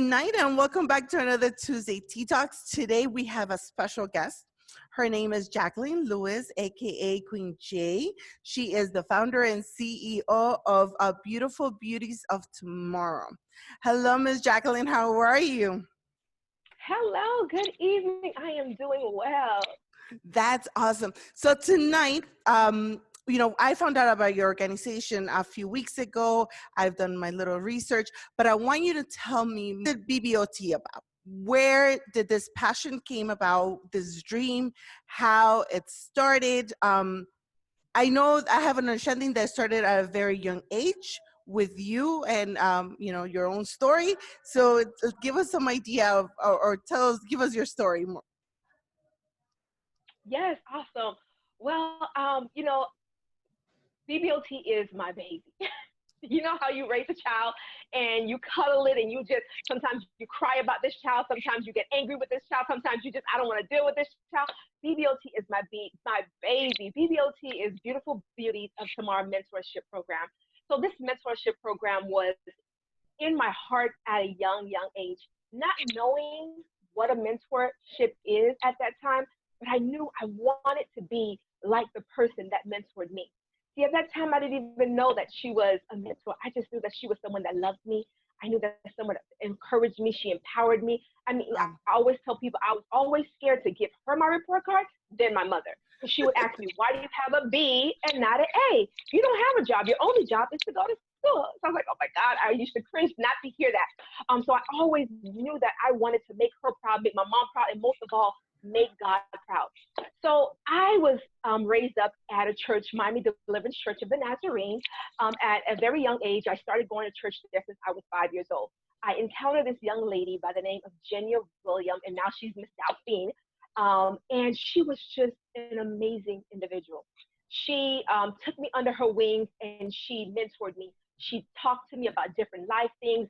night and welcome back to another Tuesday Tea Talks. Today we have a special guest. Her name is Jacqueline Lewis, aka Queen J. She is the founder and CEO of Beautiful Beauties of Tomorrow. Hello, Ms. Jacqueline. How are you? Hello, good evening. I am doing well. That's awesome. So tonight, I found out about your organization a few weeks ago. I've done my little research, but I want you to tell me what is BBOT about? Where did this passion came about, this dream, how it started? I know I have an understanding that started at a very young age with you and your own story. So give us some idea of, or give us your story more. Yes, awesome. Well, BBOT is my baby. You know how you raise a child and you cuddle it and you just, sometimes you cry about this child, sometimes you get angry with this child, sometimes you just, I don't want to deal with this child. BBOT is my baby. BBOT is Beautiful Beauties of Tomorrow mentorship program. So this mentorship program was in my heart at a young age, not knowing what a mentorship is at that time, but I knew I wanted to be like the person that mentored me. See, at that time, I didn't even know that she was a mentor. I just knew that she was someone that loved me. I knew that someone that encouraged me. She empowered me. I mean, I always tell people I was always scared to give her my report card than my mother. Because she would ask me, why do you have a B and not an A? You don't have a job. Your only job is to go to school. So I was like, oh my God, I used to cringe not to hear that. So I always knew that I wanted to make her proud, make my mom proud, and most of all, make God proud. So I was raised up at a church, Miami Deliverance Church of the Nazarene. At a very young age, I started going to church there since I was 5 years old. I encountered this young lady by the name of Jenya William, and now she's Miss Delphine. And she was just an amazing individual. She took me under her wings and she mentored me. She talked to me about different life things,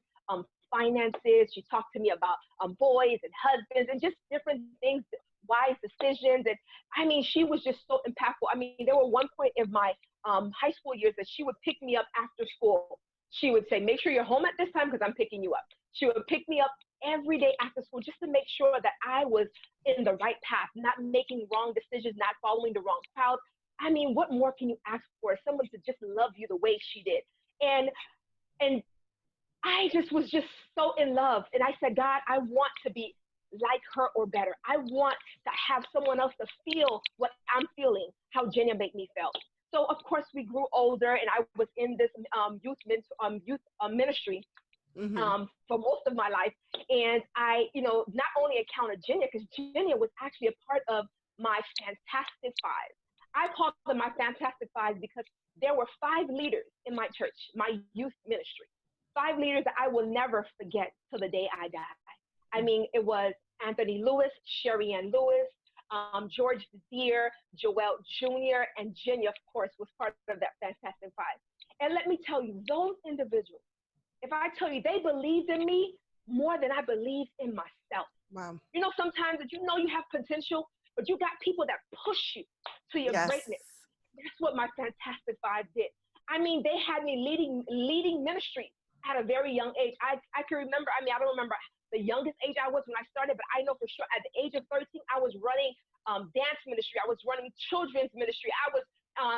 finances. She talked to me about boys and husbands and just different things, wise decisions. And I mean, she was just so impactful. I mean, there were one point in my high school years that she would pick me up after school. She would say, make sure you're home at this time because I'm picking you up. She would pick me up every day after school just to make sure that I was in the right path, not making wrong decisions, not following the wrong crowd. I mean, what more can you ask for? Someone to just love you the way she did. And I just was just so in love. And I said, God, I want to be like her or better. I want to have someone else to feel what I'm feeling, how Jenya made me feel. So of course we grew older and I was in this youth ministry for most of my life. And I, not only encountered Jenya, because Jenya was actually a part of my Fantastic Five. I call them my Fantastic Five because there were 5 leaders in my church, my youth ministry. 5 leaders that I will never forget till the day I die. I mean, it was Anthony Lewis, Sherry Ann Lewis, George Deere, Joel Jr., and Jenya, of course, was part of that Fantastic Five. And let me tell you, those individuals, if I tell you, they believed in me more than I believed in myself. Wow. You know, sometimes that you know you have potential, but you got people that push you to your greatness. That's what my Fantastic Five did. I mean, they had me leading ministry at a very young age. I can remember, I don't remember the youngest age I was when I started, but I know for sure at the age of 13, I was running dance ministry. I was running children's ministry. I was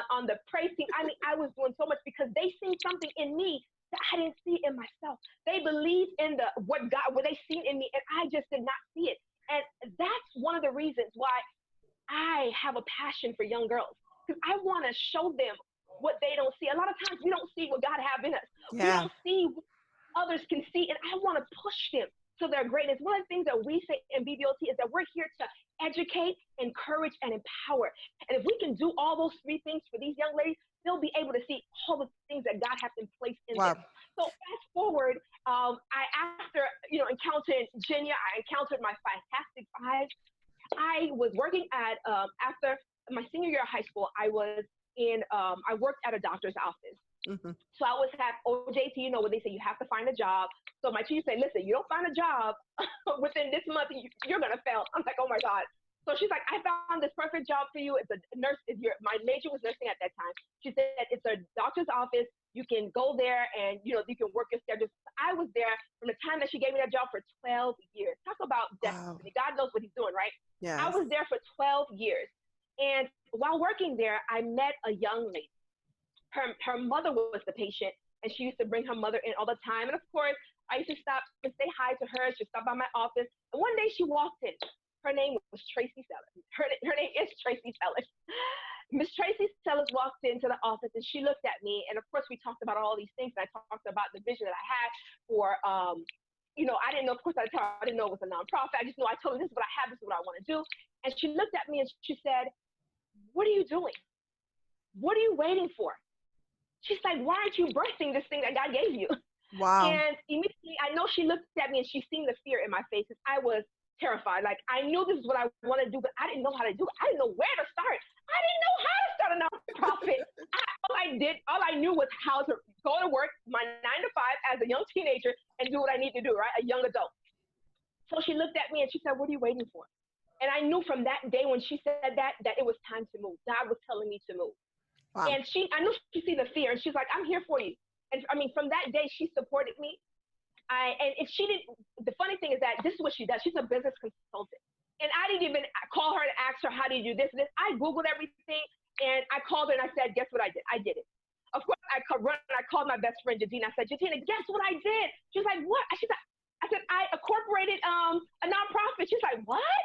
on the praise team. I mean, I was doing so much because they seen something in me that I didn't see in myself. They believed in what they seen in me, and I just did not see it. And that's one of the reasons why I have a passion for young girls, because I want to show them what they don't see. A lot of times we don't see what God have in us. Yeah. We don't see what others can see, and I want to push them to their greatness. One of the things that we say in BBOT is that we're here to educate, encourage, and empower. And if we can do all those 3 things for these young ladies, they'll be able to see all the things that God has in place in them. So fast forward, after encountering Jenya, I encountered my Fantastic Five. I was working at after my senior year of high school. I worked at a doctor's office. Mm-hmm. So I always have OJT, where they say you have to find a job. So my teacher said, listen, you don't find a job within this month, you're going to fail. I'm like, oh my God. So So she's like, I found this perfect job for you. It's a nurse. My major was nursing at that time. She said, it's a doctor's office. You can go there and, you can work your schedule. I was there from the time that she gave me that job for 12 years. Talk about Wow. destiny. God knows what he's doing, right? I Yes. was there for 12 years. And while working there, I met a young lady. Her mother was the patient, and she used to bring her mother in all the time. And of course, I used to stop and say hi to her. She'd stop by my office. And one day she walked in. Her name was Tracy Sellers. Her name is Tracy Sellers. Miss Tracy Sellers walked into the office and she looked at me. And of course, we talked about all these things. And I talked about the vision that I had for, I didn't know, of course, I didn't know it was a nonprofit. I just know I told her, this is what I have, this is what I want to do. And she looked at me and she said, what are you doing? What are you waiting for? She's like, why aren't you birthing this thing that God gave you? Wow. And immediately, I know she looked at me and she seen the fear in my face. I was terrified. Like, I knew this is what I want to do, but I didn't know how to do it. I didn't know where to start. I didn't know how to start a nonprofit. All I knew was how to go to work, my 9 to 5 as a young teenager, and do what I need to do, right? A young adult. So she looked at me and she said, what are you waiting for? And I knew from that day when she said that it was time to move. God was telling me to move. Wow. And I knew she see the fear, and she's like, I'm here for you. And I mean, from that day, she supported me. And if she didn't, the funny thing is that this is what she does. She's a business consultant. And I didn't even call her to ask her, how do you do this and this? I Googled everything, and I called her and I said, guess what I did? I did it. Of course, I called my best friend, Jadina. I said, Jadina, guess what I did? She was like, what? I said, I incorporated a nonprofit. She's like, what?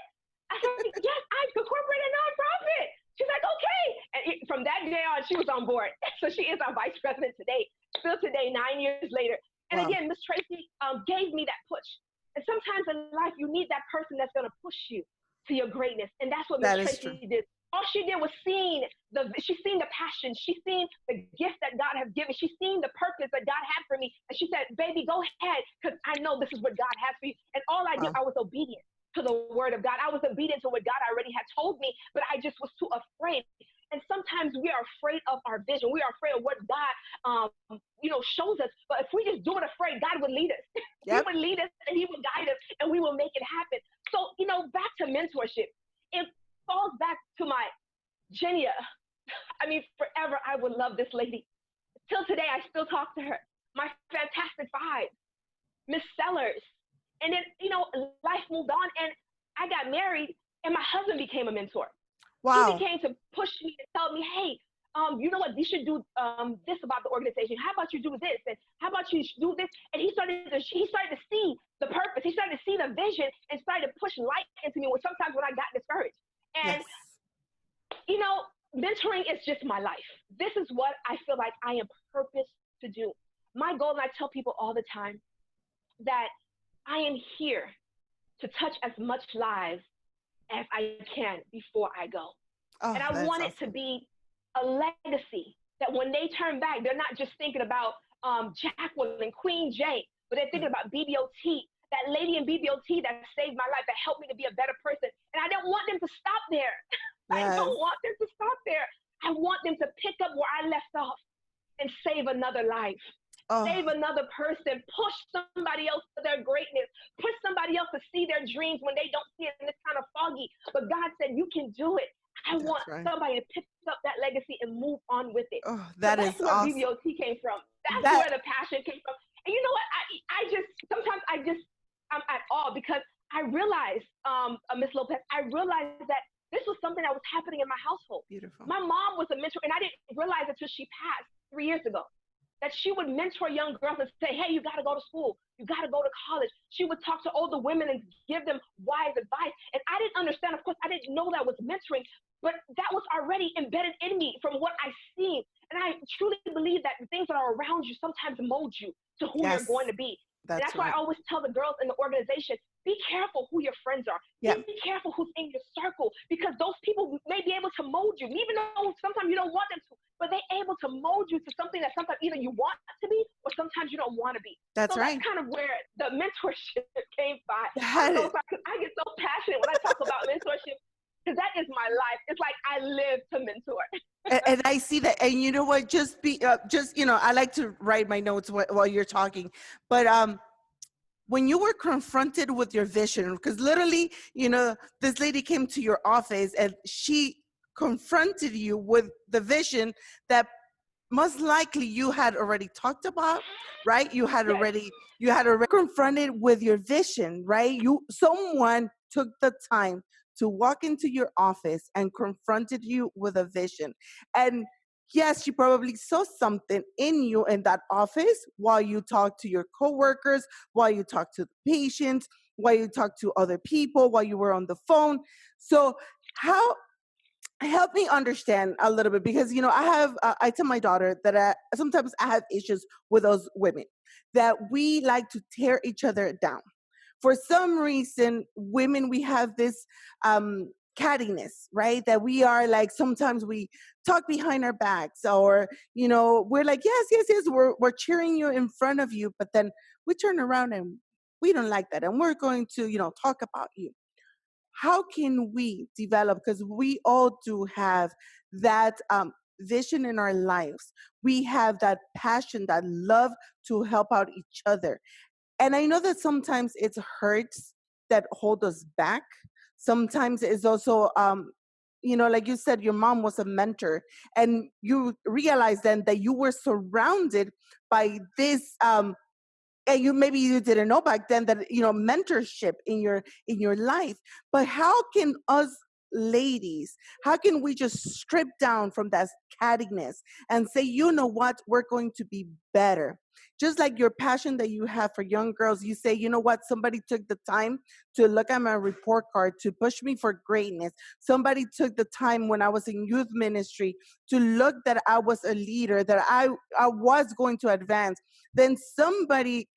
I said, yes, I incorporated a nonprofit. She's like, okay. And from that day on, she was on board. So she is our vice president today, still today, 9 years later. And wow. again, Miss Tracy gave me that push. And sometimes in life, you need that person that's going to push you to your greatness. And that's what Miss Tracy did. All she did was she seen the passion. She seen the gift that God has given. She seen the purpose that God had for me. And she said, baby, go ahead, because I know this is what God has for you. And all I did, I was obedient to the word of God. I was obedient to what God already had told me, but I just was too afraid. And sometimes we are afraid of our vision. We are afraid of what God, shows us. But if we just do it afraid, God would lead us. Yep. He would lead us and he would guide us and we will make it happen. So, back to mentorship. It falls back to my Genia. I mean, forever I would love this lady. Till today, I still talk to her. My Fantastic Five, Miss Sellers. And then, life moved on and I got married and my husband became a mentor. Wow. He became to push me and tell me, hey, you know what, you should do this about the organization. How about you do this? And how about you do this? And he started to see the purpose. He started to see the vision and started to push light into me sometimes when I got discouraged. And, mentoring is just my life. This is what I feel like I am purposed to do. My goal, and I tell people all the time, that I am here to touch as much lives as I can before I go. Oh, and I want it to be a legacy that when they turn back, they're not just thinking about Jacqueline and Queen Jane, but they're thinking about BBOT, that lady in BBOT that saved my life, that helped me to be a better person. And I don't want them to stop there. Yes. I don't want them to stop there. I want them to pick up where I left off and save another life. Oh. Save another person, push somebody else to their greatness, push somebody else to see their dreams when they don't see it and it's kind of foggy. But God said, you can do it. I want somebody to pick up that legacy and move on with it. Oh, that's where awesome. BBOT came from. That's where the passion came from. And you know what? I'm at awe because I realized, Ms. Lopez, I realized that this was something that was happening in my household. Beautiful. My mom was a mentor, and I didn't realize until she passed 3 years ago, that she would mentor young girls and say, hey, you got to go to school. You got to go to college. She would talk to older women and give them wise advice. And I didn't understand, of course, I didn't know that was mentoring, but that was already embedded in me from what I've seen. And I truly believe that the things that are around you sometimes mold you to who you're going to be. That's why I always tell the girls in the organization, be careful who your friends are. Yep. Be careful who's in your circle, because those people may be able to mold you, even though sometimes you don't want them to, but they're able to mold you to something that sometimes either you want to be or sometimes you don't want to be. That's right. That's kind of where the mentorship came by. I get so passionate when I talk about mentorship, because that is my life. It's like I live to mentor. And I see that. And you know what, I like to write my notes while you're talking, but when you were confronted with your vision, because literally, this lady came to your office and she confronted you with the vision that most likely you had already talked about, right? Yes. You had already confronted with your vision, right? Someone took the time to walk into your office and confronted you with a vision. And yes, she probably saw something in you in that office while you talked to your coworkers, while you talked to the patients, while you talked to other people, while you were on the phone. So how help me understand a little bit, because I tell my daughter that sometimes I have issues with those women that we like to tear each other down. For some reason, women, we have this cattiness, right? That we are like, sometimes we talk behind our backs, or we're like, yes, yes, yes, we're cheering you in front of you, but then we turn around and we don't like that, and we're going to talk about you. How can we develop, because we all do have that vision in our lives, we have that passion, that love to help out each other. And I know that sometimes it's hurts that hold us back. Sometimes it's also like you said, your mom was a mentor, and you realize then that you were surrounded by this and maybe you didn't know back then that mentorship in your life. But how can us ladies, how can we just strip down from that cattiness and say, you know what, we're going to be better? Just like your passion that you have for young girls, you say, you know what, somebody took the time to look at my report card to push me for greatness. Somebody took the time when I was in youth ministry to look that I was a leader, that I was going to advance. Then somebody,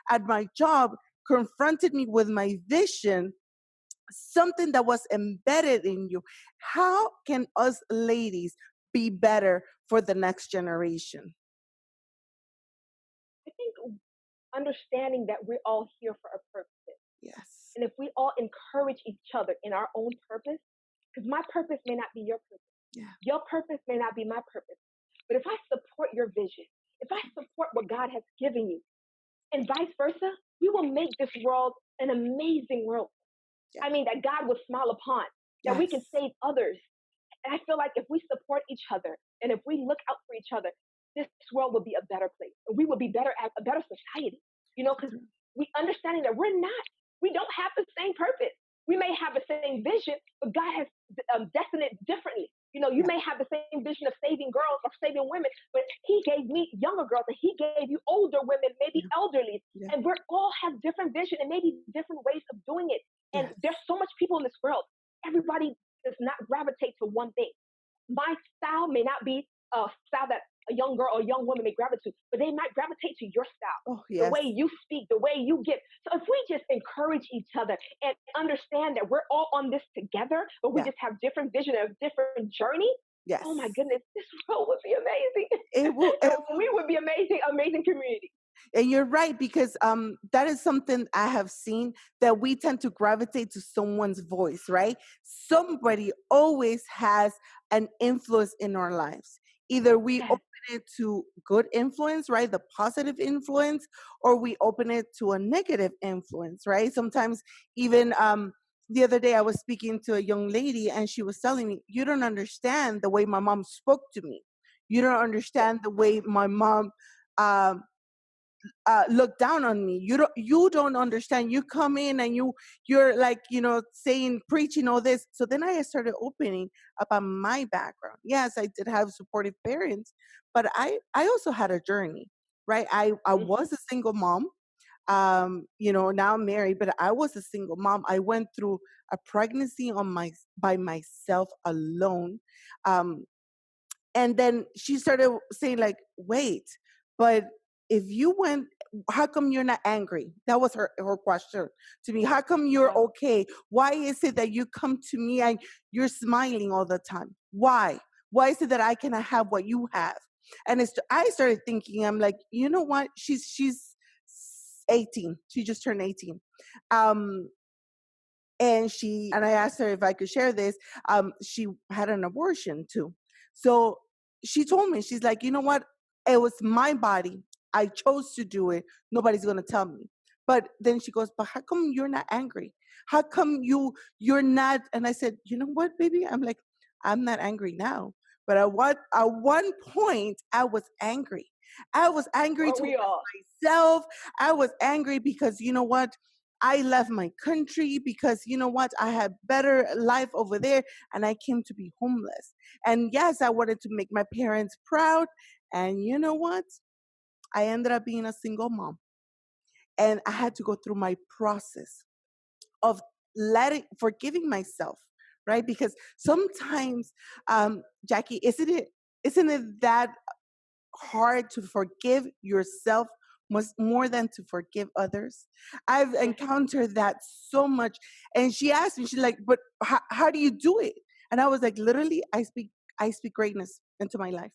at my job confronted me with my vision, something that was embedded in you. How can us ladies be better for the next generation? I think understanding that we're all here for a purpose. Yes. And if we all encourage each other in our own purpose, because my purpose may not be your purpose, Yeah. your purpose may not be my purpose. But if I support your vision, if I support what God has given you, and vice versa, we will make this world an amazing world. Yeah. I mean, that God will smile upon, that we can Yes. save others. And I feel like if we support each other and if we look out for each other, this world will be a better place. We will be better as a better society, because we understanding that we don't have the same purpose. We may have the same vision, but God has destined it differently. You Yeah. may have the same vision of saving girls or saving women, but He gave me younger girls and He gave you older women, maybe Yeah. elderly. Yeah. And we all have different vision and maybe different ways of doing it. And Yes. there's so much people in this world. Everybody does not gravitate to one thing. My style may not be a style that a young girl or a young woman may gravitate to, but they might gravitate to your style, Oh, the yes. way you speak, the way you give. So if we just encourage each other and understand that we're all on this together, but we Yeah. just have different vision and different journey, Yes. oh my goodness, this world would be amazing. It will. It And we would be amazing, amazing community. And you're right, because that is something I have seen, that we tend to gravitate to someone's voice, right? Somebody always has an influence in our lives. Either we Yes. open it to good influence, right? The positive influence, or we open it to a negative influence, right? Sometimes even the other day I was speaking to a young lady and she was telling me, you don't understand the way my mom spoke to me. You don't Yes. understand the way my mom um, look down on me. You don't understand. You come in and you're like, saying, preaching all this. So then I started opening about my background. Yes, I did have supportive parents, but I also had a journey, right? I Mm-hmm. was a single mom. Now I'm married, but I was a single mom. I went through a pregnancy by myself alone. um and then she started saying, like, wait, but if you went, how come you're not angry? That was her question to me. How come you're Wow. okay? Why is it that you come to me and you're smiling all the time? Why is it that I cannot have what you have? And I started thinking, I'm like, you know what, she's 18, she just turned 18. um and I asked her if I could share this. She had an abortion too. So she told me, she's like, you know what? It was my body. I chose to do it. Nobody's gonna tell me. But then she goes, but how come you're not angry? How come you're not? And I said, you know what, baby? I'm like, I'm not angry now. But at one point I was angry. I was angry Or towards we all. myself. I was angry because you know what? I left my country because you know what? I had better life over there and I came to be homeless. And yes, I wanted to make my parents proud. And you know what? I ended up being a single mom. And I had to go through my process of forgiving myself, right? Because sometimes, Jackie, isn't it that hard to forgive yourself more than to forgive others? I've Yes. encountered that so much. And she asked me, she's like, but how do you do it? And I was like, literally, I speak greatness into my life.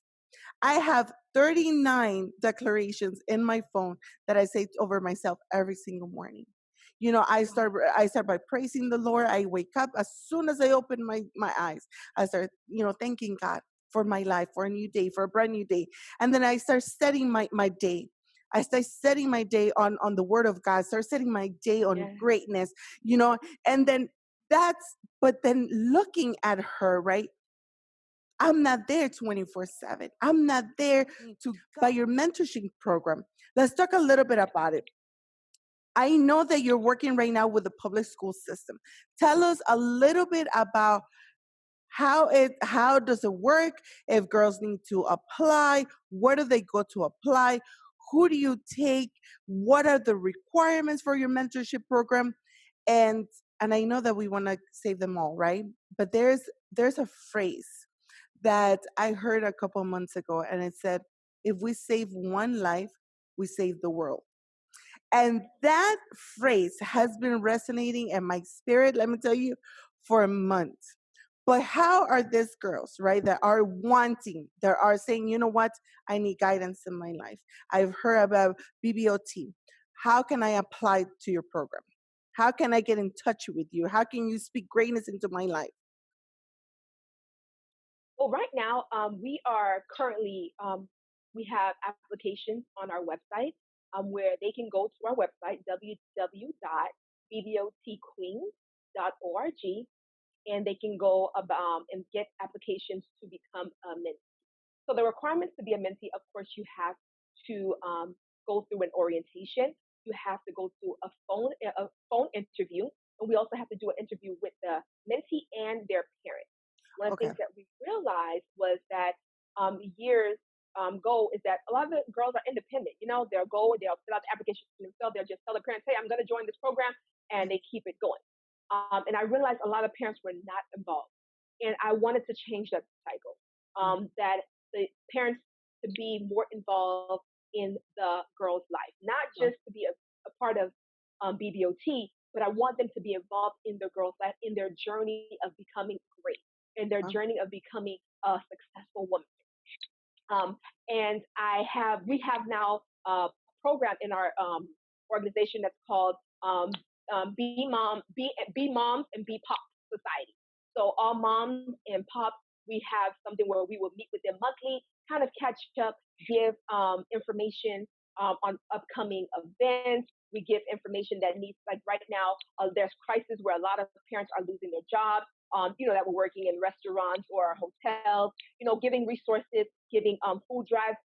I have 39 declarations in my phone that I say over myself every single morning. You know, Wow. I start by praising the Lord. I wake up as soon as I open my eyes. I start, thanking God for my life, for a new day, for a brand new day. And then I start setting my day. I start setting my day on the word of God, start setting my day on Yes. greatness, and then but then looking at her, right? I'm not there 24/7. I'm not there to by your mentorship program. Let's talk a little bit about it. I know that you're working right now with the public school system. Tell us a little bit about how does it work, if girls need to apply, where do they go to apply, who do you take, what are the requirements for your mentorship program, and I know that we want to save them all, right? But there's a phrase that I heard a couple months ago, and it said, if we save one life, we save the world. And that phrase has been resonating in my spirit, let me tell you, for months. But how are these girls, right, that are saying, you know what, I need guidance in my life? I've heard about BBOT. How can I apply to your program? How can I get in touch with you? How can you speak greatness into my life? Well, right now, we are currently, we have applications on our website where they can go to our website, www.bbotqueens.org, and they can go about and get applications to become a mentee. So the requirements to be a mentee, of course, you have to go through an orientation. You have to go through a phone interview, and we also have to do an interview with the mentee and their parents. One of the Okay. things that we realized was that years go is that a lot of the girls are independent. You know, they'll go and they'll fill out the application themselves. They'll just tell the parents, "Hey, I'm going to join this program," and they keep it going. And I realized a lot of parents were not involved, and I wanted to change that cycle. That the parents to be more involved in the girl's life, not Uh, just to be a part of BBOT, but I want them to be involved in the girl's life, in their journey of becoming great, in their uh, journey of becoming a successful woman. And we have now a program in our organization that's called Be Moms and Be Pops Society. So all moms and pops, we have something where we will meet with them monthly, kind of catch up, give information on upcoming events. We give information that needs, like right now, there's crisis where a lot of parents are losing their jobs. That were working in restaurants or hotels, giving resources, giving food drives.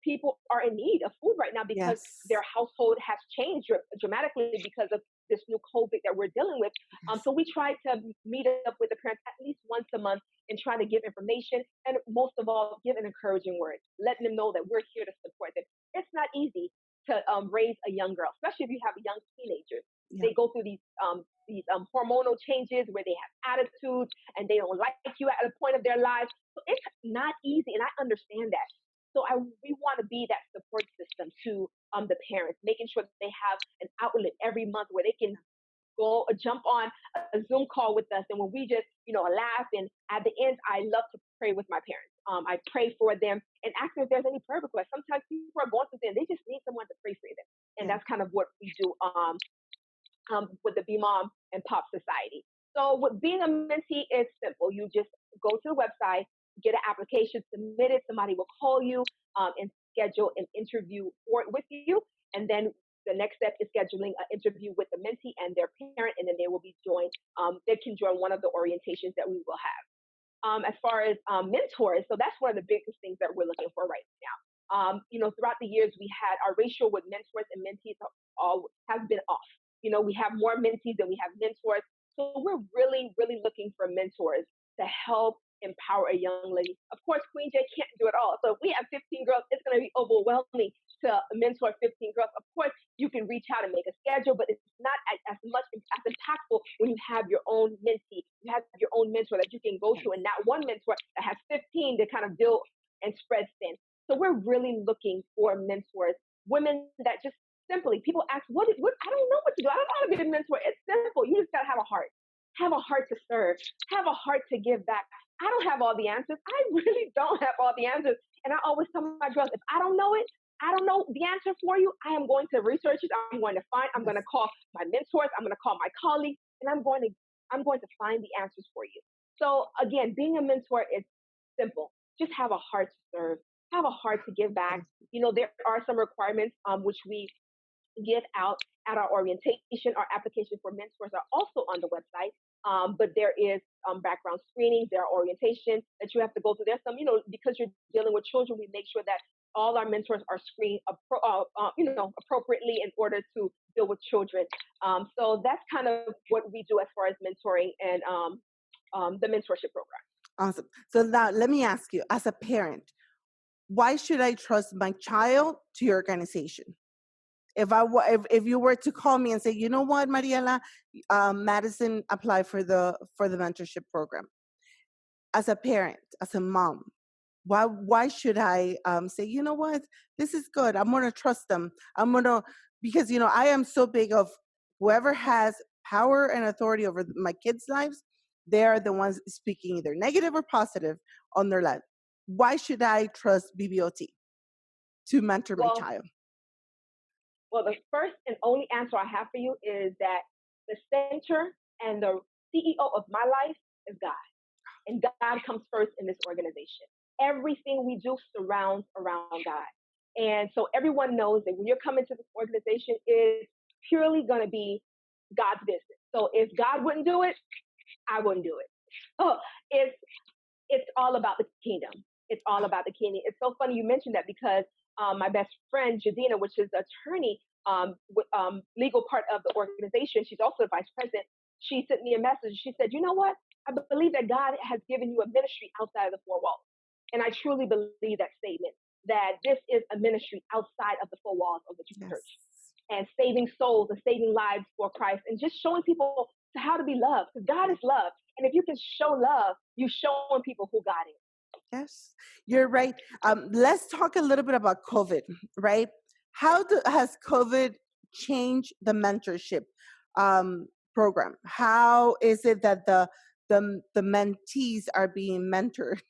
People are in need of food right now because their yes. household has changed dramatically because of this new COVID that we're dealing with. Yes. So we try to meet up with the parents at least once a month and try to give information and most of all, give an encouraging word, letting them know that we're here to support them. It's not easy to raise a young girl, especially if you have young teenagers. Yeah. They go through these hormonal changes where they have attitudes and they don't like you at a point of their lives. So it's not easy, and I understand that. So we want to be that support system to the parents, making sure that they have an outlet every month where they can go jump on a Zoom call with us, and when we just laugh. And at the end, I love to pray with my parents. I pray for them and ask them if there's any prayer requests. Sometimes people are going through things; they just need someone to pray for them, and Yeah. that's kind of what we do. With the Be Mom and Pop Society. So with being a mentee, it's simple. You just go to the website, get an application submitted. Somebody will call you and schedule an interview with you, and then the next step is scheduling an interview with the mentee and their parent, and then they will be joined. They can join one of the orientations that we will have. As far as mentors, so that's one of the biggest things that we're looking for right now. Throughout the years, we had our ratio with mentors and mentees all has been off. We have more mentees than we have mentors. So we're really, really looking for mentors to help empower a young lady. Of course, Queen J can't do it all. So if we have 15 girls, it's going to be overwhelming to mentor 15 girls. Of course, you can reach out and make a schedule, but it's not as much as impactful when you have your own mentee, you have your own mentor that you can go to, and not one mentor that has 15 to kind of build and spread thin. So we're really looking for mentors, women that just simply, people ask, what, I don't know what to do. I don't know how to be a mentor. It's simple. You just got to have a heart. Have a heart to serve. Have a heart to give back. I don't have all the answers. I really don't have all the answers. And I always tell my girls, if I don't know it, I don't know the answer for you, I am going to research it. I'm going to call my mentors. I'm going to call my colleagues, and I'm going to find the answers for you. So again, being a mentor is simple. Just have a heart to serve. Have a heart to give back. There are some requirements which we give out at our orientation. Our application for mentors are also on the website. But there is background screening, there are orientations that you have to go through. There's some, because you're dealing with children, we make sure that all our mentors are screened, appropriately in order to deal with children. So that's kind of what we do as far as mentoring and the mentorship program. Awesome. So now let me ask you, as a parent, why should I trust my child to your organization? If you were to call me and say, you know what, Mariela, Madison applied for the mentorship program. As a parent, as a mom, why should I say, you know what, this is good. I'm gonna trust them. Because I am so big of whoever has power and authority over my kids' lives, they are the ones speaking either negative or positive on their life. Why should I trust BBOT to mentor my child? Well, the first and only answer I have for you is that the center and the CEO of my life is God. And God comes first in this organization. Everything we do surrounds around God. And so everyone knows that when you're coming to this organization, it's purely going to be God's business. So if God wouldn't do it, I wouldn't do it. So it's all about the kingdom. It's all about the kingdom. It's so funny you mentioned that because my best friend, Jadina, which is attorney, legal part of the organization, she's also the vice president. She sent me a message. She said, you know what? I believe that God has given you a ministry outside of the four walls. And I truly believe that statement, that this is a ministry outside of the four walls of the church. And saving souls and saving lives for Christ and just showing people how to be loved. Because God is love. And if you can show love, you're showing people who God is. Yes, you're right. Let's talk a little bit about COVID, right? How has COVID changed the mentorship program? How is it that the mentees are being mentored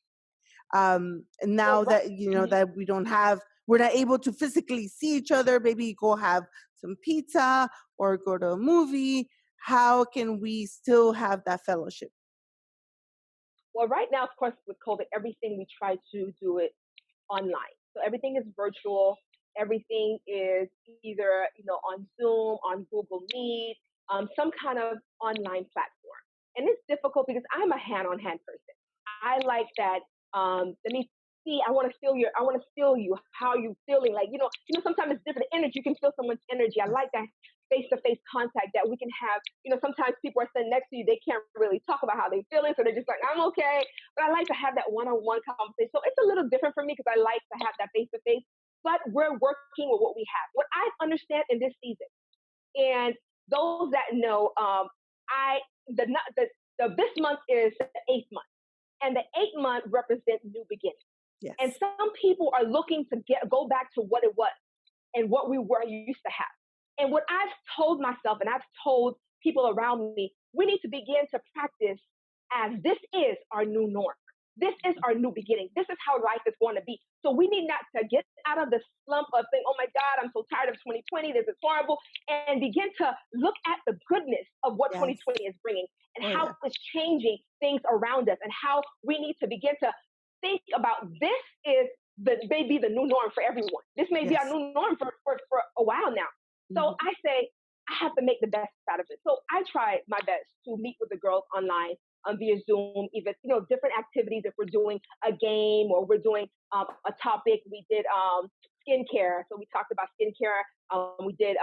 now that that we're not able to physically see each other? Maybe go have some pizza or go to a movie. How can we still have that fellowship? Well, right now, of course, with COVID, everything we try to do it online. So everything is virtual. Everything is either, on Zoom, on Google Meet, some kind of online platform. And it's difficult because I'm a hand-on-hand person. I like that. Let me see. I want to feel you. How you feeling? Like, sometimes it's different energy. You can feel someone's energy. I like that face-to-face contact that we can have. Sometimes people are sitting next to you, they can't really talk about how they're feeling, so they're just like, I'm okay. But I like to have that one-on-one conversation. So it's a little different for me because I like to have that face-to-face. But we're working with what we have. What I understand in this season, and those that know, this month is the 8th month, and the 8th month represents new beginnings. Yes. And some people are looking to go back to what it was and what we were used to have. And what I've told myself and I've told people around me, we need to begin to practice as this is our new norm. This is our new beginning. This is how life is going to be. So we need not to get out of the slump of saying, oh my God, I'm so tired of 2020. This is horrible. And begin to look at the goodness of what 2020 is bringing and how it's changing things around us and how we need to begin to think about this may be the new norm for everyone. This may be our new norm for a while now. So Mhm. I say, I have to make the best out of it. So I try my best to meet with the girls online via Zoom, even, different activities. If we're doing a game or we're doing a topic, we did skincare. So we talked about skincare. We did,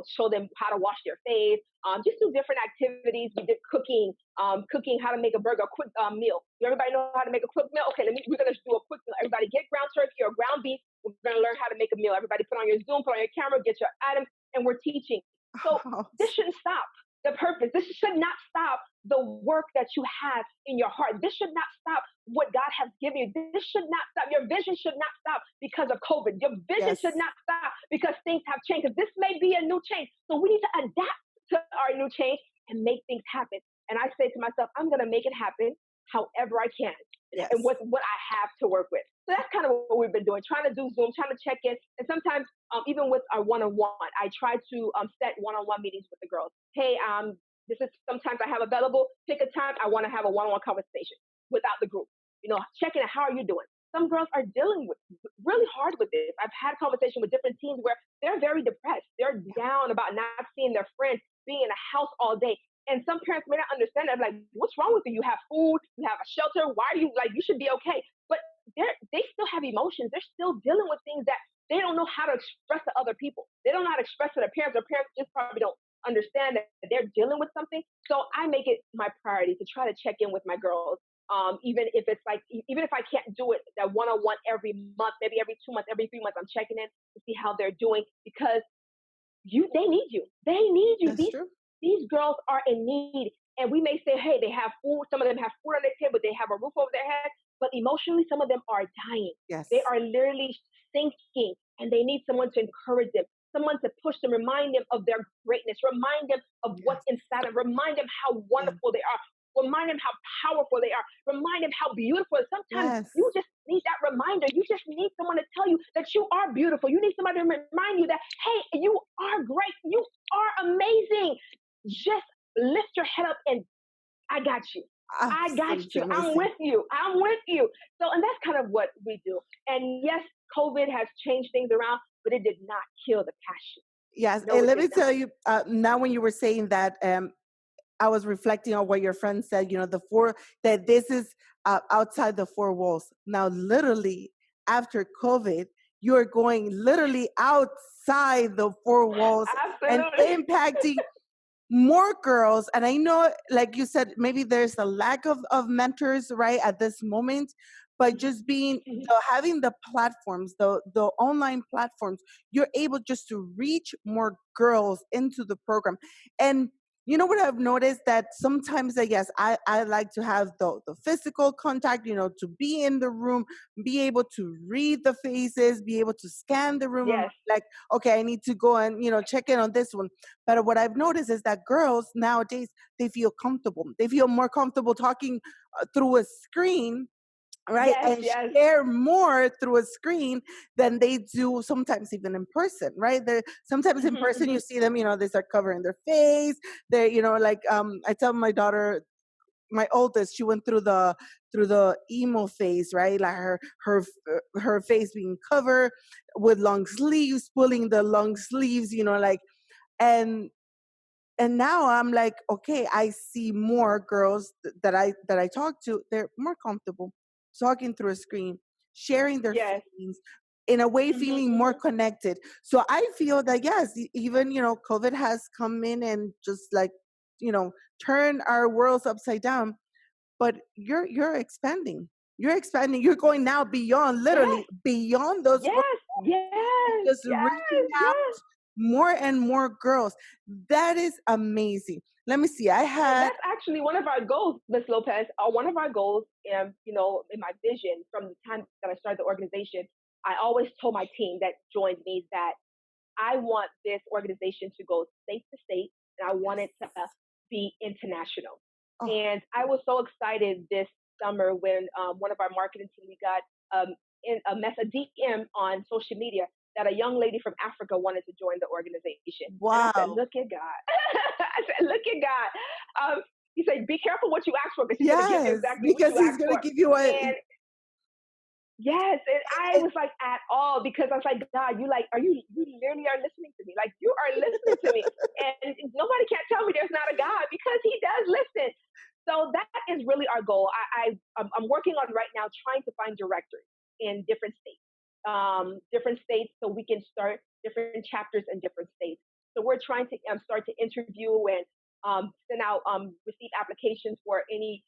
show them how to wash their face. Just do different activities. We did cooking, how to make a burger, a quick meal. Do everybody know how to make a quick meal? Okay, we're gonna do a quick meal. Everybody get ground turkey or ground beef. We're gonna learn how to make a meal. Everybody put on your Zoom, put on your camera, get your items, and we're teaching. So Oh, this shouldn't stop the purpose. This should not stop the work that you have in your heart. This should not stop what God has given you. This should not stop. Your vision should not stop because of COVID. Your vision yes. should not stop because things have changed. Because this may be a new change. So we need to adapt to our new change and make things happen. And I say to myself, I'm going to make it happen however I can and Yes. with what I have to work with. So that's kind of what we've been doing, trying to do Zoom, trying to check in. And sometimes, even with our one-on-one, I try to set one-on-one meetings with the girls. Hey, this is sometimes I have available. Pick a time. I want to have a one-on-one conversation without the group. Checking out how are you doing. Some girls are dealing with really hard with this. I've had conversation with different teens where they're very depressed. They're Yeah. down about not seeing their friends, being in a house all day. And some parents may not understand that. Like, what's wrong with you? You have food, you have a shelter. Why are you like, you should be okay? But they still have emotions. They're still dealing with things that they don't know how to express to other people. They don't know how to express to their parents. Their parents just probably don't understand that they're dealing with something. So I make it my priority to try to check in with my girls. Even if it's like, even if I can't do it that one-on-one every month, maybe every 2 months, every 3 months, I'm checking in to see how they're doing because they need you. They need you. That's true. These girls are in need. And we may say, hey, they have food. Some of them have food on their table. They have a roof over their head. But emotionally, some of them are dying. They Yes. are literally sinking, and they need someone to encourage them, someone to push them, remind them of their greatness, remind them of what's Yes. inside of them, remind them how Yeah. wonderful they are, remind them how powerful they are, remind them how beautiful. Sometimes Yes. you just need that reminder. You just need someone to tell you that you are beautiful. You need somebody to remind you that, hey, you are great. You are amazing. Just lift your head up and I got you. I got Absolutely you. I'm amazing. with you. I'm with you. So, and that's kind of what we do. And yes, COVID has changed things around, but it did not kill the passion. Yes. No, And it let did me not. tell you, now when you were saying that, I was reflecting on what your friend said, that this is outside the four walls. Now, literally, after COVID, you're going literally outside the four walls and Absolutely. impacting more girls. And I know, like you said, maybe there's a lack of mentors right at this moment, but just being having the platforms, the online platforms, you're able just to reach more girls into the program. And you know what I've noticed, that sometimes, yes, I like to have the physical contact, to be in the room, be able to read the faces, be able to scan the room, and Yes. like, okay, I need to go and check in on this one. But what I've noticed is that girls nowadays, they feel comfortable. They feel more comfortable talking through a screen, right? Yes. And Yes. share more through a screen than they do sometimes even in person, right? Sometimes in person you see them, they start covering their face. They, like I tell my daughter, my oldest, she went through the emo phase, right? Like her face being covered with long sleeves, pulling the long sleeves, like, and now I'm like, okay, I see more girls that I talk to. They're more comfortable talking through a screen, sharing their Yes. feelings, in a way Hmm. feeling more Hmm. connected. So I feel that yes, even COVID has come in and just like you know turn our worlds upside down. But you're expanding. You're expanding. You're going now beyond, Yes. literally beyond those four, Yes. Yes. just reaching Yes. out Yes. more and more girls. That is amazing. Let me see. I And had that's actually one of our goals, Ms. Lopez. One of our goals, in my vision from the time that I started the organization, I always told my team that joined me that I want this organization to go state to state, and I want it to be international. oh And I was so excited this summer when one of our marketing team, we got a DM on social media that a young lady from Africa wanted to join the organization. And I said, wow. look at God. I said, look at God. He said, be careful what you ask for because he's going to give you Yes, exactly what because you he's ask gonna for. give you a And Yes, and I was like at all because I was like, God, you literally are listening to me. Like you are listening to me. And nobody can tell me there's not a God because he does listen. So that is really our goal. I'm working on right now trying to find directors in different states so we can start different chapters in different states. So we're trying to start to interview and send out, receive applications for any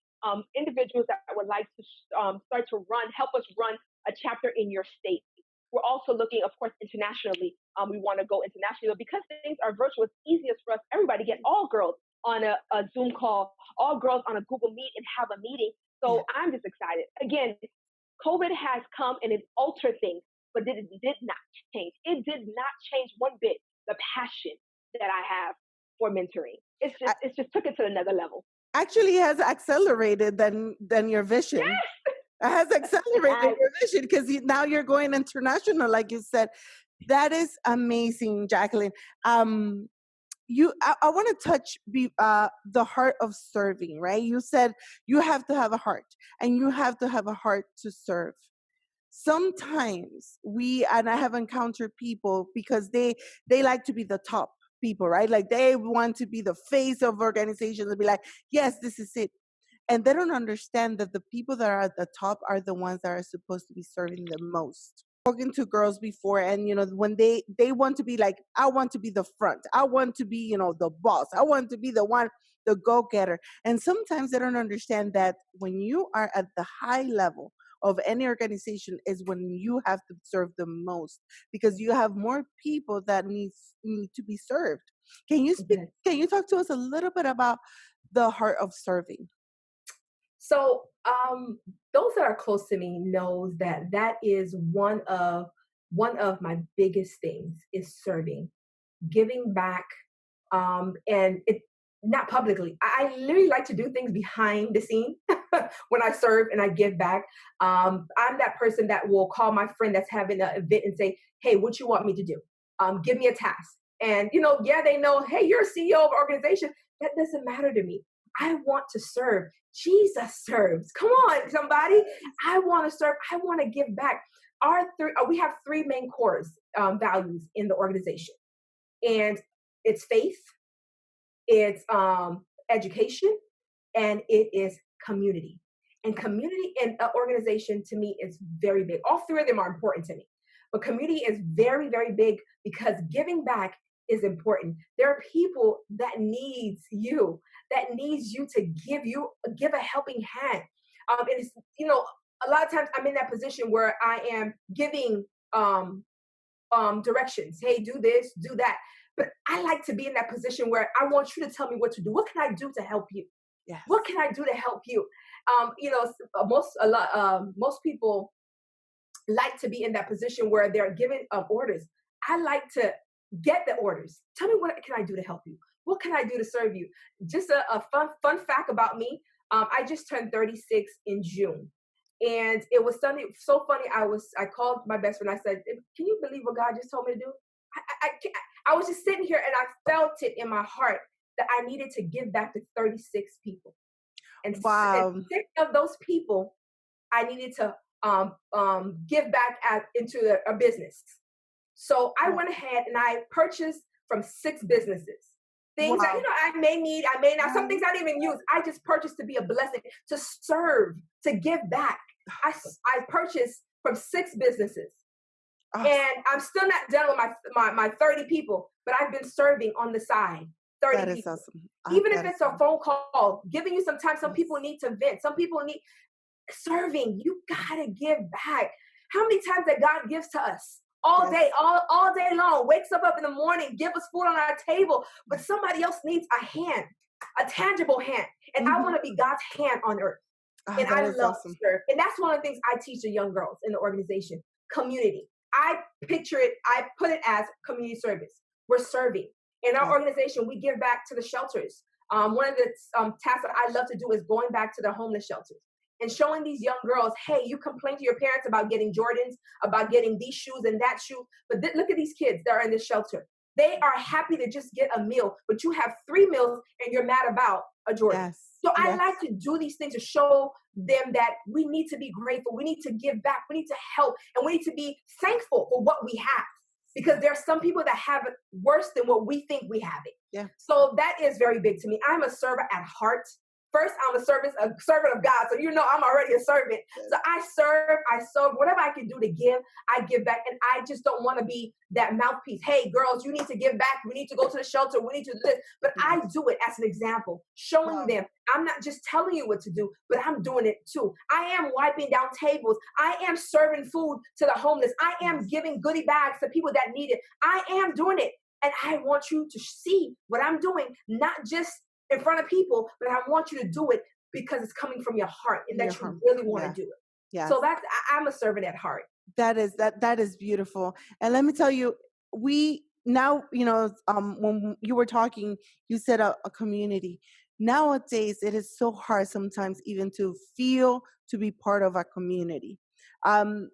individuals that would like to start to help us run a chapter in your state. We're also looking, of course, internationally. We want to go internationally, but because things are virtual, it's easiest for us, everybody, to get all girls on a Zoom call, all girls on a Google Meet and have a meeting. So I'm just excited. Again, COVID has come and it altered things, but it did not change. It did not change one bit the passion that I have for mentoring. It's just took it to another level. Actually has accelerated than your vision. Yes. It has accelerated Yes. your vision because now you're going international, like you said. That is amazing, Jacqueline. I want to touch the heart of serving, right? You said you have to have a heart, and you have to have a heart to serve. Sometimes and I have encountered people because they like to be the top people, right? Like they want to be the face of organizations and be like, yes, this is it. And they don't understand that the people that are at the top are the ones that are supposed to be serving the most. Spoken to girls before, and when they want to be like, I want to be the front, I want to be the boss, I want to be the one, the go-getter. And sometimes they don't understand that when you are at the high level of any organization is when you have to serve the most, because you have more people that need to be served. Can you talk to us a little bit about the heart of serving? So, those that are close to me knows that is one of my biggest things is serving, giving back, and it not publicly. I literally like to do things behind the scene when I serve and I give back. I'm that person that will call my friend that's having an event and say, "Hey, what you want me to do? Give me a task." And yeah, they know, "Hey, you're a CEO of an organization." That doesn't matter to me. I want to serve. Jesus serves. Come on, somebody. I want to serve. I want to give back. We have three main core values in the organization, and it's faith, it's education, and it is community. And community in an organization to me is very big. All three of them are important to me. But community is very, very big because giving back is important. There are people that needs you to give a helping hand. And it's, a lot of times I'm in that position where I am giving directions. Hey, do this, do that. But I like to be in that position where I want you to tell me what to do. What can I do to help you? Yes. What can I do to help you? Most people like to be in that position where they're giving orders. I like to get the orders. Tell me, what can I do to help you? What can I do to serve you? Just a fun fact about me. I just turned 36 in June. And it was something so funny. I called my best friend. I said, "Can you believe what God just told me to do?" I was just sitting here and I felt it in my heart that I needed to give back to 36 people. And Wow. 6 of those people I needed to give back into a business. So I went ahead and I purchased from 6 businesses. Things that I may need, I may not. Some things I didn't even use. I just purchased to be a blessing, to serve, to give back. I purchased from 6 businesses. And I'm still not done with my 30 people, but I've been serving on the side. 30 that is people. awesome. Even if it's a phone call, giving you some time. Some people need to vent. Some people need serving. You gotta give back. How many times that God gives to us all day, all day long, wakes up in the morning, give us food on our table, but somebody else needs a hand, a tangible hand. And I want to be God's hand on earth. And I love to serve. And that's one of the things I teach the young girls in the organization, community. I put it as community service. We're serving. In our organization, we give back to the shelters. One of the tasks that I love to do is going back to the homeless shelters and showing these young girls, hey, you complain to your parents about getting Jordans, about getting these shoes and that shoe, but look at these kids that are in this shelter. They are happy to just get a meal, but you have 3 meals and you're mad about a Jordan. Yes. So I Yes. like to do these things to show them that we need to be grateful. We need to give back. We need to help. And we need to be thankful for what we have. Because there are some people that have it worse than what we think we have it. Yeah. So that is very big to me. I'm a servant at heart. First, I'm a servant of God. So you know I'm already a servant. So I serve, whatever I can do to give, I give back. And I just don't want to be that mouthpiece. Hey, girls, you need to give back. We need to go to the shelter. We need to do this. But I do it as an example, showing them I'm not just telling you what to do, but I'm doing it too. I am wiping down tables. I am serving food to the homeless. I am giving goodie bags to people that need it. I am doing it. And I want you to see what I'm doing, not just in front of people, but I want you to do it because it's coming from your heart and that you really want to do it. Yeah. So I'm a servant at heart. That is beautiful. And let me tell you, we now, when you were talking, you said a community. Nowadays, it is so hard sometimes even to feel to be part of a community. I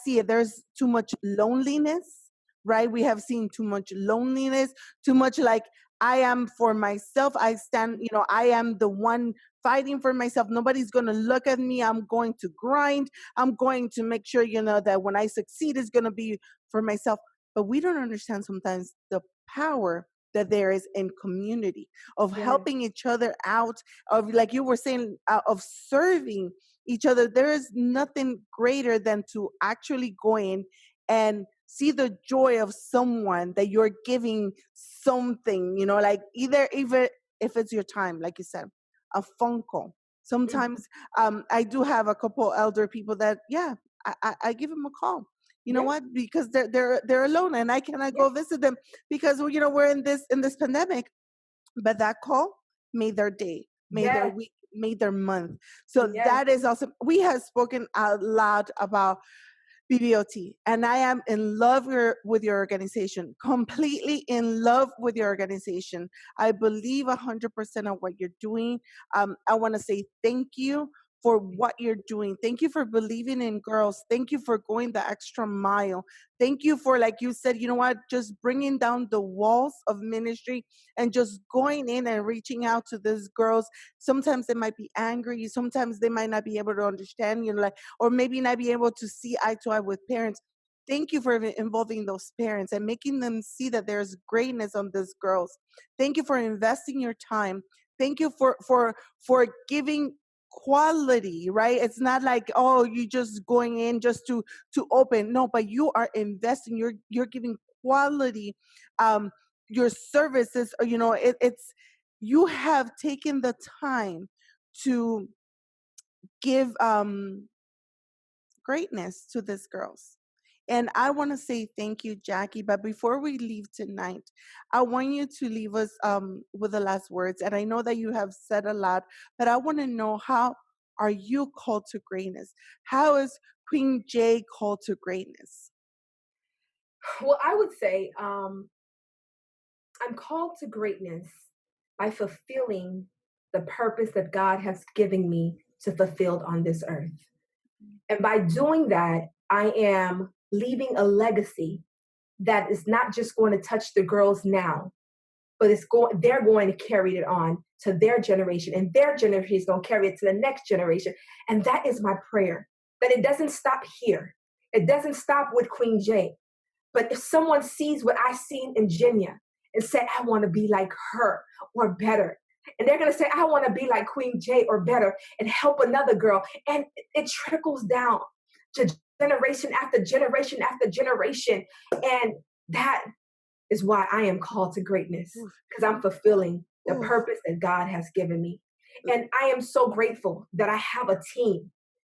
see it. There's too much loneliness, right? We have seen too much loneliness, too much like I am for myself. I stand, I am the one fighting for myself. Nobody's going to look at me. I'm going to grind. I'm going to make sure, that when I succeed, it's going to be for myself. But we don't understand sometimes the power that there is in community, of helping each other out, of, like you were saying, of serving each other. There is nothing greater than to actually go in and see the joy of someone that you're giving something, like either if it's your time, like you said, a phone call. Sometimes I do have a couple elder people that, I give them a call. You know what? Because they're alone and I cannot go visit them because we're in this pandemic. But that call made their day, made their week, made their month. So that is awesome. We have spoken a lot about BBOT, and I am in love with your organization, completely in love with your organization. I believe 100% of what you're doing. I want to say thank you for what you're doing. Thank you for believing in girls. Thank you for going the extra mile. Thank you for, like you said, just bringing down the walls of ministry and just going in and reaching out to these girls. Sometimes they might be angry. Sometimes they might not be able to understand, or maybe not be able to see eye to eye with parents. Thank you for involving those parents and making them see that there's greatness on these girls. Thank you for investing your time. Thank you for giving quality, right? It's not like, oh, you just going in just to open. No, but you are investing. You're giving quality. Your services. It's you have taken the time to give greatness to these girls. And I want to say thank you, Jackie. But before we leave tonight, I want you to leave us with the last words. And I know that you have said a lot, but I want to know, how are you called to greatness? How is Queen J called to greatness? Well, I would say I'm called to greatness by fulfilling the purpose that God has given me to fulfill on this earth. And by doing that, I am leaving a legacy that is not just going to touch the girls now, but they're going to carry it on to their generation, and their generation is going to carry it to the next generation. And that is my prayer, that it doesn't stop here. It doesn't stop with Queen J. But if someone sees what I seen in Genya and said, I want to be like her or better, and they're going to say, I want to be like Queen J or better, and help another girl. And it trickles down to generation after generation after generation. And that is why I am called to greatness, because I'm fulfilling the purpose that God has given me. And I am so grateful that I have a team,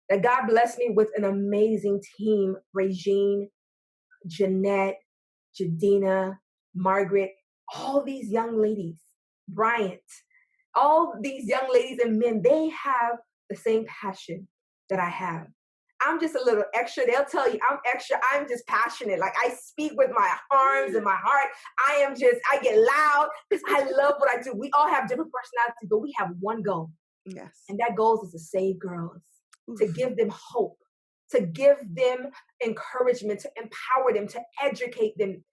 that God blessed me with an amazing team. Regine, Jeanette, Jadina, Margaret, all these young ladies, Bryant, all these young ladies and men, they have the same passion that I have. I'm just a little extra. They'll tell you I'm extra. I'm just passionate. Like, I speak with my arms and my heart. I get loud because I love what I do. We all have different personalities, but we have one goal. Yes. And that goal is to save girls, to give them hope, to give them encouragement, to empower them, to educate them.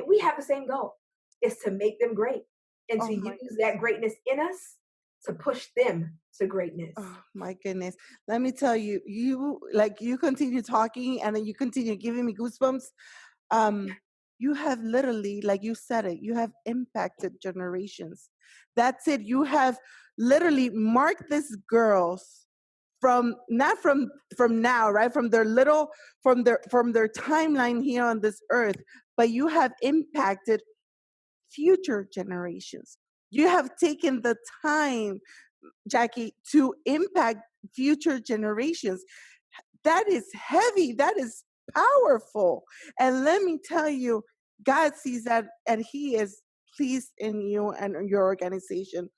We have the same goal. It's to make them great and to use that greatness in us to push them to greatness. Oh my goodness. Let me tell you, you continue talking and then you continue giving me goosebumps. Um, you have literally, like you said it, you have impacted generations. That's it. You have literally marked these girls from not from now, right? From their little from their timeline here on this earth, but you have impacted future generations. You have taken the time, Jackie, to impact future generations. That is heavy. That is powerful. And let me tell you, God sees that and He is pleased in you and your organization.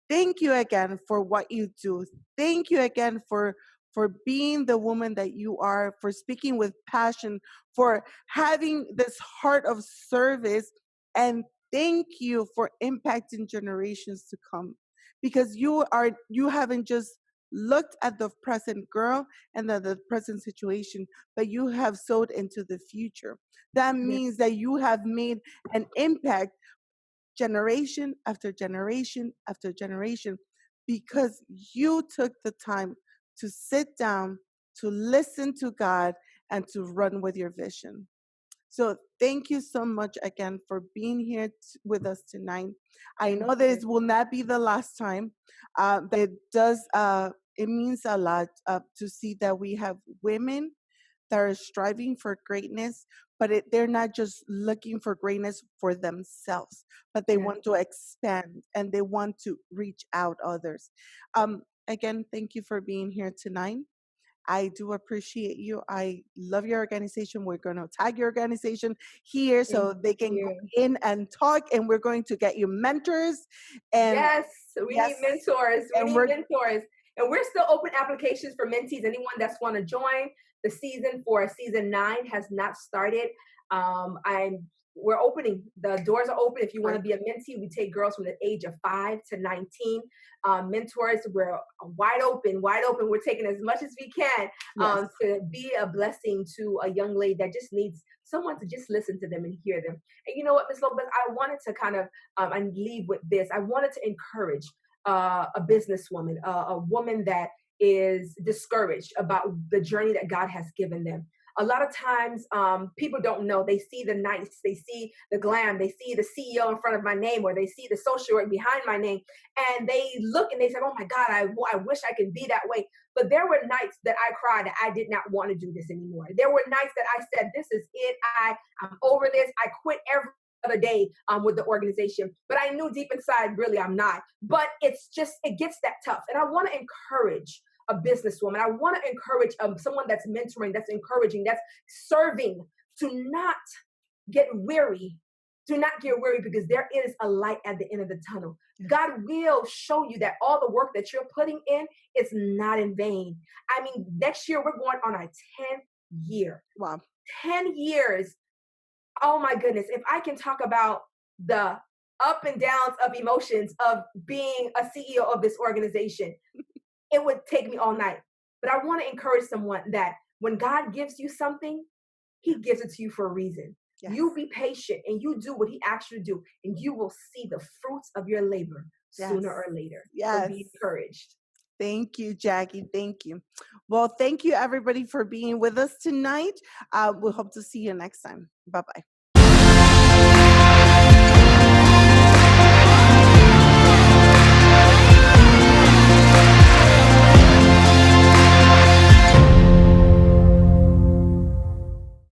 Thank you again for what you do. Thank you again for being the woman that you are, for speaking with passion, for having this heart of service, and thank you for impacting generations to come. Because you haven't just looked at the present girl and the present situation, but you have sowed into the future. That Yes, means that you have made an impact generation after generation after generation because you took the time to sit down, to listen to God, and to run with your vision. So thank you so much again for being here with us tonight. I thank know you. this will not be the last time. It does. It means a lot to see that we have women that are striving for greatness, but they're not just looking for greatness for themselves, but they Yes, want to expand and they want to reach out others. Again, thank you for being here tonight. I do appreciate you. I love your organization. We're going to tag your organization here thank so they can go you. in and talk, and we're going to get you mentors. And Yes, we yes, need mentors. We and need we're mentors. And we're still open applications for mentees. Anyone that's want to join the season for season 9 has not started. I'm We're opening. The doors are open. If you want to be a mentee, we take girls from the age of 5 to 19. Mentors, we're wide open, wide open. We're taking as much as we can yes, to be a blessing to a young lady that just needs someone to just listen to them and hear them. And you know what, Ms. Lopez, I wanted to kind of and leave with this. I wanted to encourage a businesswoman, a woman that is discouraged about the journey that God has given them. A lot of times, people don't know. They see the nice, they see the glam, they see the CEO in front of my name, or they see the social work behind my name, and they look and they say, "Oh my God, I wish I could be that way." But there were nights that I cried that I did not want to do this anymore. There were nights that I said, "This is it. I'm over this. I quit every other day with the organization." But I knew deep inside, really, I'm not. But it's just, it gets that tough. And I want to encourage a businesswoman. I want to encourage someone that's mentoring, that's encouraging, that's serving, to not get weary. Do not get weary, because there is a light at the end of the tunnel. God will show you that all the work that you're putting in is not in vain. I mean, next year we're going on our 10th year. wow, 10 years. Oh my goodness. If I can talk about the up and downs of emotions of being a CEO of this organization, it would take me all night. But I want to encourage someone that when God gives you something, He gives it to you for a reason. yes, You be patient and you do what He asked you to do, and you will see the fruits of your labor yes, sooner or later. So yes. be encouraged. Thank you, Jackie. Thank you. Well, thank you everybody for being with us tonight. We hope to see you next time. Bye bye.